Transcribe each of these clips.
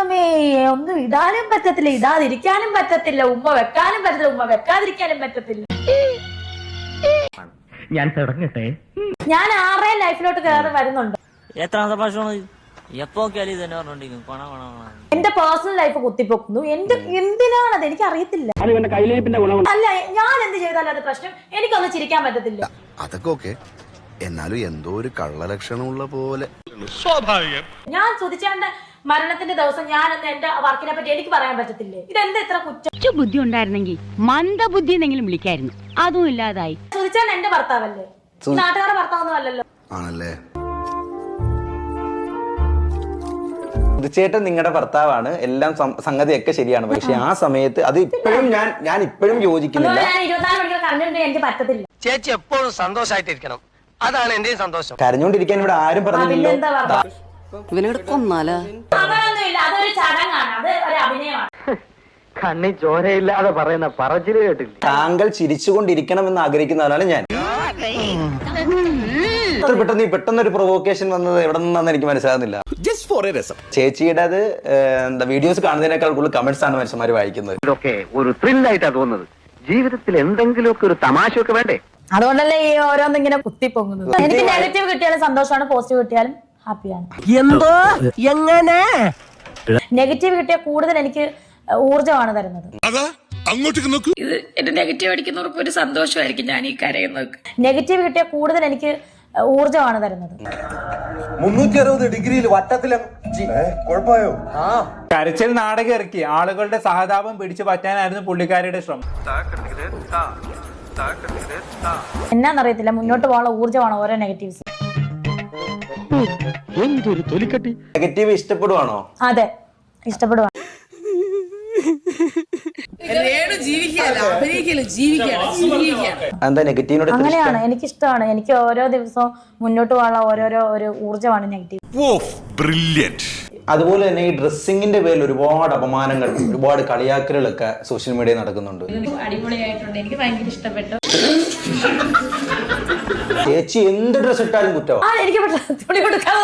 ദൈവമേ, ഒന്നും ഇടാനും പറ്റത്തില്ല, ഇടാതിരിക്കാനും പറ്റത്തില്ല, ഉമ്മ വെക്കാനും പറ്റത്തില്ല, ഉമ്മ വെക്കാതിരിക്കാനും പറ്റത്തില്ല. ഞാൻ തുടങ്ങട്ടെ. ഞാൻ ആരുടെയും ലൈഫിലോട്ട് കയറി വരുന്നുണ്ട്. എന്റെ പേഴ്സണൽ ലൈഫ് കുത്തിപ്പൊക്കുന്നു. എന്തിനാണത് എനിക്ക് അറിയത്തില്ല. അല്ല, ഞാൻ എന്ത് ചെയ്താലും അത് പ്രശ്നം. എനിക്കൊന്നും ചിരിക്കാൻ പറ്റത്തില്ല. അതൊക്കെ ഓക്കെ, എന്നാലും എന്തോ ഒരു കള്ളലക്ഷണമുള്ള പോലെ. സ്വാഭാവികം. ഞാൻ സുധിച്ചേട്ടന്റെ മരണത്തിന്റെ ദിവസം ഞാനെന്ന് എന്റെ വർക്കിനെ പറ്റി എനിക്ക് പറയാൻ പറ്റത്തില്ലേ? ഇതെന്താ ഇത്ര കുറ്റം? ബുദ്ധി ഉണ്ടായിരുന്നെങ്കിൽ മന്ദബുദ്ധി എന്നെങ്കിലും വിളിക്കായിരുന്നു. അതും ഇല്ലാതായി. സുധിച്ചേട്ടൻ എന്റെ ഭർത്താവല്ലേ, നാട്ടുകാരുടെ ഭർത്താവൊന്നും അല്ലല്ലോ. ആണല്ലേ? സുധിച്ചേട്ടൻ നിങ്ങളുടെ ഭർത്താവാണ്, എല്ലാം സംഗതിയൊക്കെ ശരിയാണ്. പക്ഷെ ആ സമയത്ത് അത് ഇപ്പോഴും ഞാൻ ഇപ്പോഴും യോജിക്കുന്നില്ല. ഞാൻ 24 മണിക്കൂർ കരഞ്ഞിട്ടുണ്ടെങ്കിൽ എനിക്ക് പറ്റത്തില്ല. ചേച്ചി എപ്പോഴും സന്തോഷമായിട്ടിരിക്കണം, അതാണ് എന്റെയും സന്തോഷം. കരഞ്ഞോണ്ടിരിക്കാൻ ഇവിടെ ആരും പറഞ്ഞില്ലല്ലോ. അങ്ങനൊന്നുമില്ല, അതൊരു ചടങ്ങാണ്, അത് ഒരു അഭിനയമാണ്. കണ്ണി ചോരയില്ലാതെ പറയുന്ന പറച്ചില് കേട്ടില്ല. താങ്കൾ ചിരിച്ചുകൊണ്ടിരിക്കണം എന്ന് ആഗ്രഹിക്കുന്നവരാണ് ഞാൻ. പെട്ടെന്ന് ഒരു പ്രൊവോക്കേഷൻ വന്നത് എവിടെ നിന്നാന്ന് എനിക്ക് മനസ്സിലാകുന്നില്ല. ചേച്ചിയുടെ അത് എന്താ വീഡിയോസ് കാണുന്നതിനേക്കാൾ കൂടുതൽ കമന്റ്സ് ആണ് മനുഷ്യന്മാർ വായിക്കുന്നത്. ഇതൊക്കെ ഒരു ത്രില്ലായിട്ടാണ് തോന്നുന്നത്. ജീവിതത്തിൽ എന്തെങ്കിലുമൊക്കെ ഒരു തമാശയൊക്കെ വേണ്ടേ? അതുകൊണ്ടല്ലേ ഈ ഓരോന്നിങ്ങനെ കുത്തിപ്പൊങ്ങുന്നത്. എനിക്ക് നെഗറ്റീവ് കിട്ടിയാലും സന്തോഷമാണ്, പോസിറ്റീവ് കിട്ടിയാലും ഹാപ്പിയാണ്. എന്തോ എങ്ങനെ നെഗറ്റീവ് കിട്ടിയാൽ കൂടുതൽ എനിക്ക് ഊർജ്ജമാണ് തരുന്നത്. ഇത് എന്റെ നെഗറ്റീവ് അടിക്കുന്നവർക്ക് ഒരു സന്തോഷമായിരിക്കും ഞാൻ ഈ കരയുന്നത്. നെഗറ്റീവ് കിട്ടിയാൽ കൂടുതൽ എനിക്ക് ഊർജ്ജമാണ് തരുന്നത്. 360 ഡിഗ്രിയിൽ വട്ടത്തിലും കുഴപ്പമായോ? കരച്ചിൽ നാടകം ഇറക്കി ആളുകളുടെ സഹതാപം പിടിച്ചു പറ്റാനായിരുന്നു പുള്ളിക്കാരിയുടെ ശ്രമം. എന്നാന്നറിയത്തില്ല, മുന്നോട്ട് പോകാനുള്ള ഊർജ്ജമാണ് ഓരോ നെഗറ്റീവ്സ്. നെഗറ്റീവ് ഇഷ്ടപ്പെടുവാണോ? അതെ, ഇഷ്ടപ്പെടുവാണ്. എന്താ നെഗറ്റീവിനോട്? അങ്ങനെയാണ്, എനിക്കിഷ്ടമാണ്. എനിക്ക് ഓരോ ദിവസവും മുന്നോട്ട് പോകാനുള്ള ഓരോരോ ഒരു ഊർജ്ജമാണ് നെഗറ്റീവ്. അതുപോലെ തന്നെ ഈ ഡ്രസ്സിങ്ങിന്റെ പേരിൽ ഒരുപാട് അപമാനങ്ങൾ, ഒരുപാട് കളിയാക്കലുകളൊക്കെ സോഷ്യൽ മീഡിയയിൽ നടക്കുന്നുണ്ട്. അടിപൊളിയായിട്ടുണ്ട്, എനിക്ക് ഭയങ്കര ഇഷ്ടപ്പെട്ടു. ചേച്ചി എന്ത് ഡ്രസ് ഇട്ടാലും കുറ്റമാണ്. എനിക്ക് തുണി കൊടുക്കാതെ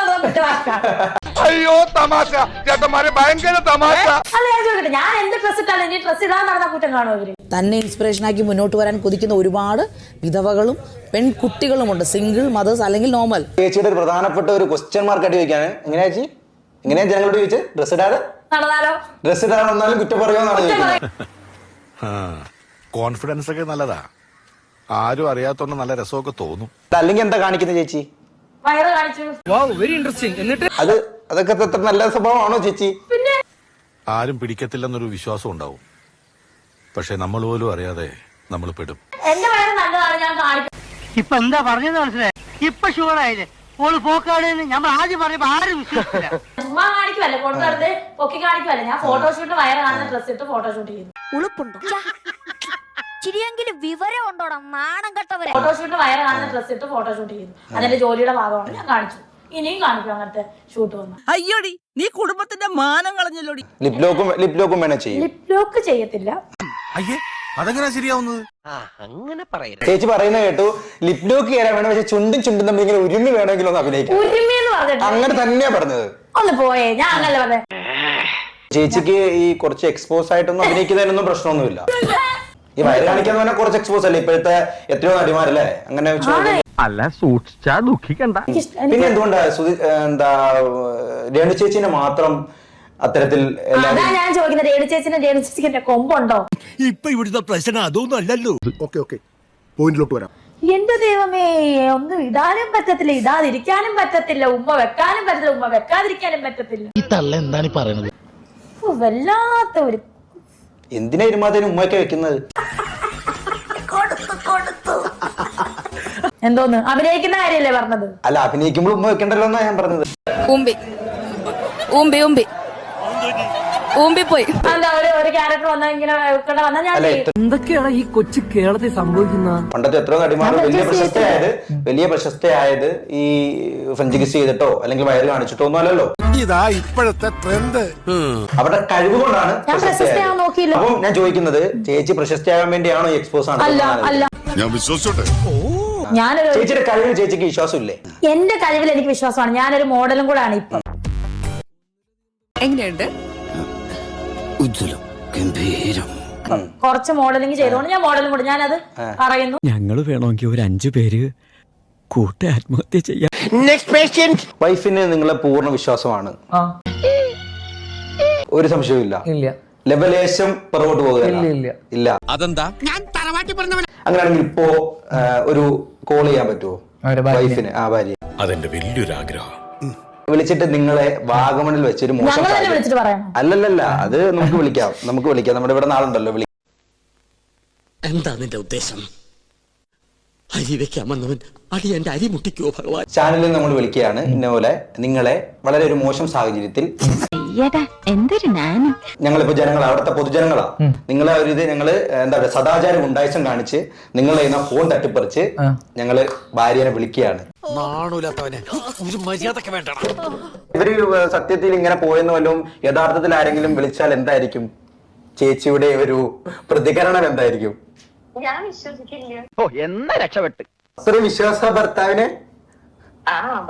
അയ്യോ തമാശ, ചേട്ടന്മാരെ ഭയങ്കര തമാശ. അല്ല, ഞാൻ ചോദിക്കട്ടെ, ഞാൻ എന്ത് ഡ്രസ് ഇട്ടാലും ഇനി ഡ്രസ് ഇടാൻ നടന്ന കുറ്റം കാണുമോ ഇവര്? തന്നെ ഇൻസ്പിറേഷനാക്കി മുന്നോട്ട് വരാൻ കൊതിക്കുന്ന ഒരുപാട് വിധവകളും പെൺകുട്ടികളുമുണ്ട്, സിംഗിൾ മദേഴ്സ് അല്ലെങ്കിൽ നോർമൽ. ചേച്ചിയുടെ ഒരു പ്രധാനപ്പെട്ട ഒരു ക്വസ്റ്റ്യൻ മാർക്ക് ആയിട്ട് ചോദിക്കാണ്. എങ്ങനെയാ ചേച്ചി, എങ്ങനെയാ ജനങ്ങളോട് ചോദിച്ചത്? ഡ്രസ് ഇടാതെ നടന്നാലോ? ഡ്രസ് ഇടാതെ വന്നാലും കുറ്റം പറയുമെന്നാണ് ചോദിക്കുന്നത്. കോൺഫിഡൻസ് ഒക്കെ നല്ലതാ, ആരും അറിയാത്തോണ്ട് നല്ല രസമൊക്കെ തോന്നും. അല്ലെങ്കിൽ എന്താ കാണിക്കുന്നത് ചേച്ചി? വയറ് കാണിച്ചു. Very interesting. എന്നിട്ട് അതൊക്കെ അത്ര നല്ല സ്വഭാവമാണോ ചേച്ചി? പിന്നെ ആരും പിടിക്കത്തില്ലെന്നൊരു വിശ്വാസം ഉണ്ടാവും, പക്ഷെ നമ്മൾ പോലും അറിയാതെ നമ്മൾ പെടും. എന്റെ വയറ് നല്ലതാണ്, ഞാൻ കാണിക്കും. ഇപ്പൊ എന്താ പറഞ്ഞത് മനസ്സിലായി? ഇപ്പൊ ഷുവറായില്ലേ? ഓള് പോക്കാണെന്ന് നമ്മൾ ആദ്യം പറയുമ്പോ ആരും വിശ്വസിച്ചില്ല. ചുമ്മാ കാണിക്കുവല്ലേ, കൊണ്ടുവരുത് പൊക്കി കാണിക്കുവല്ലേ. ഞാൻ ഫോട്ടോഷൂട്ട് വയറ് കാണുന്ന ഡ്രസ് ഇട്ട് ഫോട്ടോഷൂട്ട് ചെയ്തു. ഉളുപ്പുണ്ടോ? ചിരിയെങ്കിലും വിവരം ഉണ്ടോടാ, നാണം കെട്ടവരെ. ഫോട്ടോഷൂട്ട് വയറ് കാണുന്ന ഡ്രസ് ഇട്ട് ഫോട്ടോഷൂട്ട് ചെയ്തു. അതെന്റെ ജോലിയുടെ ഭാഗമാണ്, ഞാൻ കാണിച്ചു. ഇനിയും കാണിക്കും അങ്ങനത്തെ ഷൂട്ട് വന്നു. അയ്യോടി, നീ കുടുംബത്തിന്റെ മാനം കളഞ്ഞല്ലോടി. ലിപ് ലോക്കും വേണം ചെയ്യും. ലിപ് ലോക്ക് ചെയ്യത്തില്ല. അതെങ്ങനെ ശരിയാവുന്നത്? അങ്ങനെ പറയരുത്. ചേച്ചി പറയുന്നത് കേട്ടു, ലിപ് ലോക്ക് ചെയ്യാൻ വേണം, പക്ഷെ ചുണ്ടും തമ്മിൽ ഇങ്ങനെ ഉരുമി വേണമെങ്കിലും ഒന്ന് അഭിനയിക്കാം. ഉരുമിന്ന് പറഞ്ഞിട്ട് അങ്ങനെ തന്നെയാ പറഞ്ഞത്. ഒന്ന് പോയേ, ഞാൻ അങ്ങനല്ല പറഞ്ഞത്. ചേച്ചിക്ക് ഈ കുറച്ച് എക്സ്പോസ് ആയിട്ടൊന്നും അഭിനയിക്കുന്നതിനൊന്നും പ്രശ്നമൊന്നുമില്ല. ഈ വയറ് കാണിക്കാന്ന് പറഞ്ഞാൽ കുറച്ച് എക്സ്പോസ് അല്ലേ ഇപ്പോഴത്തെ എത്രയോ നടിമാരല്ലേ അങ്ങനെ വെച്ച്. അല്ല, സൂക്ഷിച്ചാ ദുഃഖിക്കണ്ട. പിന്നെ എന്തുകൊണ്ടാ എന്താ രേണു ചേച്ചിനെ മാത്രം അത്തരത്തിൽ? അതാ ഞാൻ ചോദിക്കുന്നത്, രേണു ചേച്ചിന്റെ കൊമ്പുണ്ടോ? ഇപ്പൊ ഇവിടുത്തെ പ്രശ്നം അതൊന്നും അല്ലല്ലോ. ഓക്കെ, പോയിന്റിലോട്ട് വരാം. എന്റെ ദൈവമേ, ഒന്നും ഇടാനും പറ്റത്തില്ല, ഇടാതിരിക്കാനും പറ്റത്തില്ല, ഉമ്മ വെക്കാനും പറ്റത്തില്ല, ഉമ്മ വെക്കാതിരിക്കാനും പറ്റത്തില്ല. ഈ തള്ള എന്താണ് പറയുന്നത്? വല്ലാത്ത ഒരു. എന്തിനാ ഇരുമാതിരി ഉമ്മയൊക്കെ വെക്കുന്നത്? എന്തോന്ന് അഭിനയിക്കുന്ന കാര്യല്ലേ പറഞ്ഞത്? അല്ല, അഭിനയിക്കുമ്പോൾ ഉമ്മ വെക്കണ്ടല്ലോ എന്നാ ഞാൻ പറഞ്ഞത്. പോയി ഒരു ക്യാരക്ടർ വന്നാ ഇങ്ങനെ വെക്കേണ്ട വന്നാൽ ഞാൻ എന്തൊക്കെയാണ് ഈ കൊച്ചു കേരളത്തിൽ സംഭവിക്കുന്നത്? പണ്ടത്തെ എത്രയോ നടിമാർ വലിയ പ്രശസ്തയായത് ഈ ഫ്രഞ്ച് കിസ് ചെയ്തിട്ടോ അല്ലെങ്കിൽ വയറ് കാണിച്ചിട്ടോ ഒന്നും അല്ലല്ലോ. ഇതാ ഇപ്പോഴത്തെ ട്രെൻഡ്. അവരുടെ കഴിവ് കൊണ്ടാണ് പ്രശസ്തയാവാൻ നോക്കിയില്ല. അപ്പം ഞാൻ ചോദിക്കുന്നത്, ചേച്ചി പ്രശസ്തയാകാൻ വേണ്ടിയാണോ ഈ എക്സ്പോസ് ആണ്? അല്ല, ഞാൻ വിശ്വസിച്ചോട്ടെ. ചേച്ചിയുടെ കഴിവിൽ ചേച്ചിക്ക് വിശ്വാസമില്ലേ? എന്റെ കഴിവിൽ എനിക്ക് വിശ്വാസമാണ്. ഞാനൊരു മോഡലും കൂടെ ആണ് ഇപ്പം. എങ്ങനെയുണ്ട്? ഉജ്ജ്വലം ഗംഭീരം. കുറച്ച് മോഡലിംഗ് ചെയ്തോണ്ട് ഞാൻ മോഡലും കൂടെ ഞാനത് പറയുന്നു. ഞങ്ങള് വേണമെങ്കിൽ ഒരു 5 പേര് കൂട്ട ആത്മഹത്യ ചെയ്യാം. വൈഫിന് നിങ്ങളെ പൂർണ്ണ വിശ്വാസമാണ്, ഒരു സംശയവും ഇല്ല. ലെവലേശം പുറകോട്ട് പോകുക ഇല്ല. അതെന്താ? അങ്ങനെയാണെങ്കിൽ ഇപ്പോ ഒരു കോൾ ചെയ്യാൻ പറ്റുമോ വൈഫിന്? ആ ഭാര്യ അതെന്റെ വലിയൊരു ആഗ്രഹം. വിളിച്ചിട്ട് നിങ്ങളെ വാഗമണിൽ വെച്ചൊരു മോശം ഞങ്ങൾ തന്നെ കാര്യം- വിളിച്ചിട്ട് പറയാം. അല്ലല്ല, അത് നമുക്ക് വിളിക്കാം. നമ്മുടെ ഇവിടെ നാളുണ്ടല്ലോ. എന്താ നിന്റെ ഉദ്ദേശം? അരി വെക്കാൻ വന്നവൻ അടി എന്റെ അരി മുട്ടിക്കോ ഭഗവാൻ. ചാനലിൽ നമ്മൾ വിളിക്കുകയാണ്, ഇന്നപോലെ നിങ്ങളെ വളരെ ഒരു മോശം സാഹചര്യത്തിൽ ഞങ്ങളിപ്പോ ജനങ്ങളാ, അവിടുത്തെ പൊതുജനങ്ങളാ, നിങ്ങളെ ഒരു ഇത് ഞങ്ങള് എന്താ പറയുക സദാചാര ഗുണ്ടായിസം കാണിച്ച് നിങ്ങളെ ഫോൺ തട്ടിപ്പറിച്ച് ഞങ്ങള് ഭാര്യനെ വിളിക്കുകയാണ്. ഇവര് സത്യത്തിൽ ഇങ്ങനെ പോയെന്ന് വല്ലതും യഥാർത്ഥത്തിൽ ആരെങ്കിലും വിളിച്ചാൽ എന്തായിരിക്കും ചേച്ചിയുടെ ഒരു പ്രതികരണം? എന്തായിരിക്കും? ഞാൻ വിശ്വസിക്കില്ല. അത്രയും വിശ്വാസ ഭർത്താവിനെ?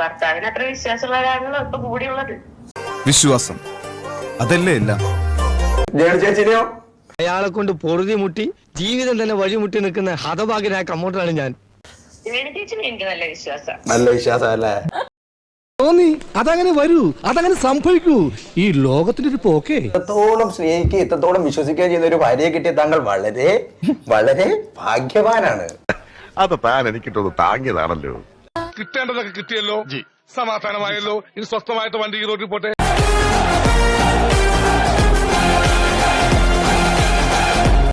ഭർത്താവിന് അത്ര വിശ്വാസമുള്ള ഒരാളാണല്ലോ ഇപ്പൊ കൂടിയുള്ളത്. വിശ്വാസം അതല്ലേ ഇല്ല. ജേണു ചേച്ചിനെയോ? അയാളെ കൊണ്ട് പൊറുതി മുട്ടി ജീവിതം തന്നെ വഴിമുട്ടി നിൽക്കുന്ന ഹതഭാഗ്യനായ കമ്മോട്ടറാണ് ഞാൻ. ചേച്ചിന് എനിക്ക് നല്ല വിശ്വാസം. നല്ല വിശ്വാസം അല്ലേ? തോന്നി അതങ്ങനെ വരൂ, അതങ്ങനെ സംഭവിക്കൂ. ഈ ലോകത്തിന്റെ ഒരു പോക്കേ. ഇത്രത്തോളം സ്നേഹിക്കുകയും ഇത്രത്തോളം വിശ്വസിക്കുകയും ചെയ്യുന്ന ഒരു ഭാര്യയെ കിട്ടിയ താങ്കൾ വളരെ വളരെ ഭാഗ്യവാനാണ്. അത് താൻ എനിക്കിട്ടത് താങ്ങിയതാണല്ലോ. കിട്ടേണ്ടതൊക്കെ കിട്ടിയല്ലോ, സമാധാനമായല്ലോ. ഇനി സ്വസ്ഥമായിട്ട് വണ്ടി റോഡിൽ പോട്ടെ.